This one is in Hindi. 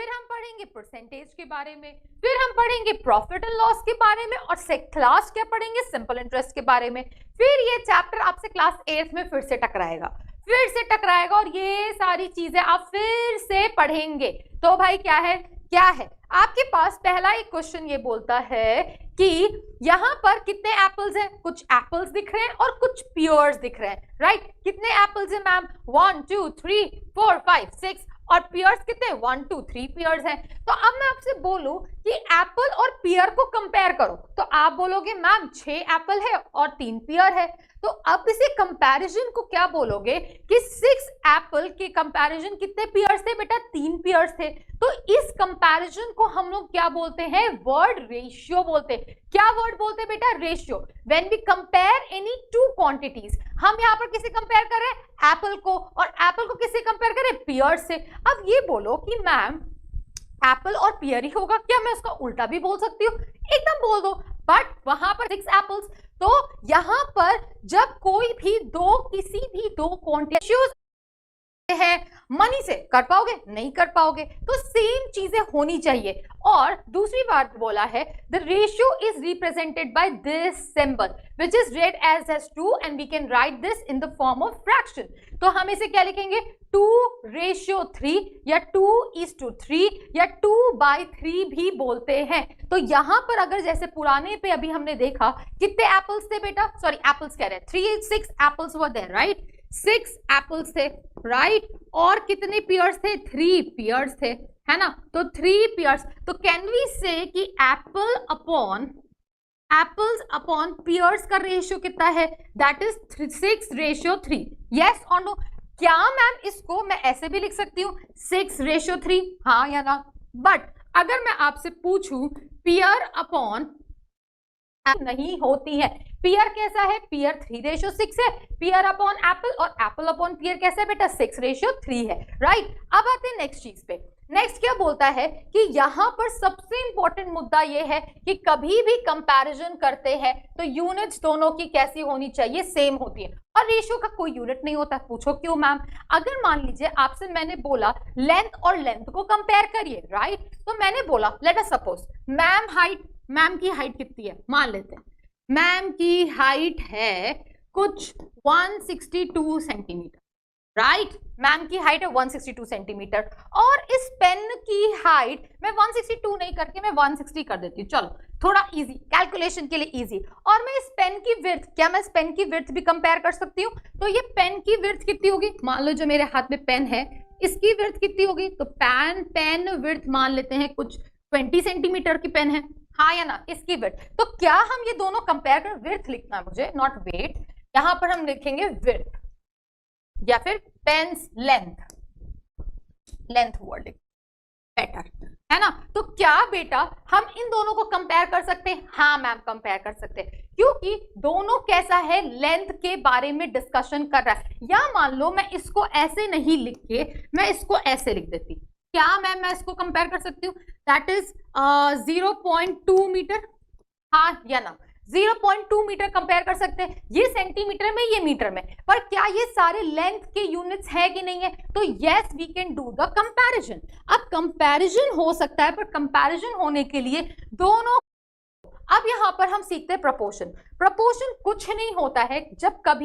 फिर हम पढ़ेंगे परसेंटेज के बारे में, फिर हम पढ़ेंगे प्रॉफिट एंड लॉस के बारे में, और क्लास क्या पढ़ेंगे, सिंपल इंटरेस्ट के बारे में। फिर ये चैप्टर आपसे क्लास 8th में फिर से टकराएगा और ये सारी चीजें आप फिर से पढ़ेंगे। तो भाई क्या है आपके पास पहला एक क्वेश्चन ये बोलता है कि यहां पर कितने एप्पल्स हैं, कुछ एप्पल्स दिख रहे हैं और कुछ पियर्स दिख रहे हैं, राइट। कितने एप्पल्स हैं मैम, 1 2 3 4 5 6, और पियर्स कितने, 1 2 3 पियर्स हैं। तो अब मैं आपसे बोलूं कि एप्पल और पियर को कंपेयर करो, तो आप बोलोगे मैम 6 एप्पल है और 3 पियर है। तो अब इसे कंपैरिजन को क्या बोलोगे कि 6 एप्पल के कंपैरिजन कितने पियर्स थे बेटा, 3 पियर्स थे। तो इस कंपैरिजन को हम लोग क्या बोलते हैं, वर्ड रेशियो बोलते हैं। क्या वर्ड बोलते हैं बेटा, ratio. When we compare any two quantities, हम यहाँ पर किसे कंपेयर कर रहे हैं, एप्पल को, और एप्पल को किससे कंपेयर करें, पियर से। अब ये बोलो कि मैम एप्पल और पियर ही होगा क्या, मैं उसका उल्टा भी बोल सकती हूँ, एकदम बोल दो, बट वहां पर 6 एप्पल्स। तो यहां पर जब कोई भी किसी भी दो क्वांटिटीज है, मनी से कर पाओगे, नहीं कर पाओगे, तो सेम चीजें होनी चाहिए। और दूसरी बात बोला है, the ratio is represented by this symbol which is read as 2 and we can write this in the form of fraction. तो हम इसे क्या लिखेंगे, 2:3 या 2:3 या 2/3 भी बोलते हैं। तो यहां पर अगर जैसे पुराने पे अभी हमने देखा कितने एप्पल्स थे बेटा, सॉरी एप्पल्स कह रहे हैं, 6 apples were there, right, 6 apples थे, राइट, और कितने पियर्स थे, 3 पियर्स थे, है ना। तो 3 पियर्स, तो कैन वी से कि एप्पल्स अपॉन पियर्स का रेशियो कितना है, दैट इज 6:3, यस और नो। क्या मैम इसको मैं ऐसे भी लिख सकती हूँ 6:3, हाँ या ना। बट अगर मैं आपसे पूछूं पियर अपॉन, नहीं होती है। पियर कैसा है, पियर 3:6 है, पियर अपॉन एप्पल, और एप्पल अपॉन पियर कैसा है बेटा, 6:3 है, राइट। अब आते हैं नेक्स्ट चीज पे। नेक्स्ट क्या बोलता है कि यहां पर सबसे इंपॉर्टेंट मुद्दा यह है कि कभी भी कंपैरिजन करते हैं तो यूनिट्स दोनों की कैसी होनी चाहिए, सेम होती है, और रेशियो का कोई यूनिट नहीं होता। पूछो क्यों मैम, अगर मान लीजिए आपसे मैंने बोला लेंथ और लेंथ को कंपेयर करिए, राइट, तो मैंने बोला लेट अस सपोज मैम की हाइट कितनी है, मान लेते हैं मैम की हाइट है कुछ 162 सेंटीमीटर, राइट, मैम की हाइट है 162 सेंटीमीटर, और इस पेन की हाइट मैं 162 नहीं करके मैं 160 कर देती हूँ, चलो थोड़ा इजी, कैलकुलेशन के लिए इजी। और मैं इस पेन की विड्थ, क्या मैं इस पेन की विड्थ भी कंपेयर कर सकती हूँ, तो ये पेन की विड्थ कितनी होगी, मान लो जो मेरे हाथ में पेन है इसकी विड्थ कितनी होगी, तो पेन विड्थ मान लेते हैं कुछ 20 सेंटीमीटर की पेन है, हाँ या ना, इसकी विड्थ। तो क्या हम ये दोनों कंपेयर कर, विड्थ लिखना है मुझे, नॉट वेट, यहां पर हम लिखेंगे विड्थ या फिर पेन्स लेंथ वर्ड बेटर, है ना। तो क्या बेटा हम इन दोनों को कंपेयर कर सकते हैं, हाँ मैम कंपेयर कर सकते हैं, क्योंकि दोनों कैसा है, लेंथ के बारे में डिस्कशन कर रहा है। या मान लो मैं इसको ऐसे नहीं लिख के मैं इसको ऐसे लिख देती, क्या मैम मैं इसको कंपेयर कर सकती हूँ, दैट इज 0.2 मीटर, हाँ या ना, 0.2 मीटर कंपेयर कर सकते हैं, ये सेंटीमीटर में ये मीटर में, पर क्या ये सारे लेंथ के यूनिट्स है कि नहीं है, तो yes we can do the comparison. अब कंपैरिजन हो सकता है, पर कंपैरिजन होने के लिए दोनों, अब यहां पर हम सीखते हैं प्रपोर्शन। प्रपोर्शन कुछ नहीं होता है, जब कभी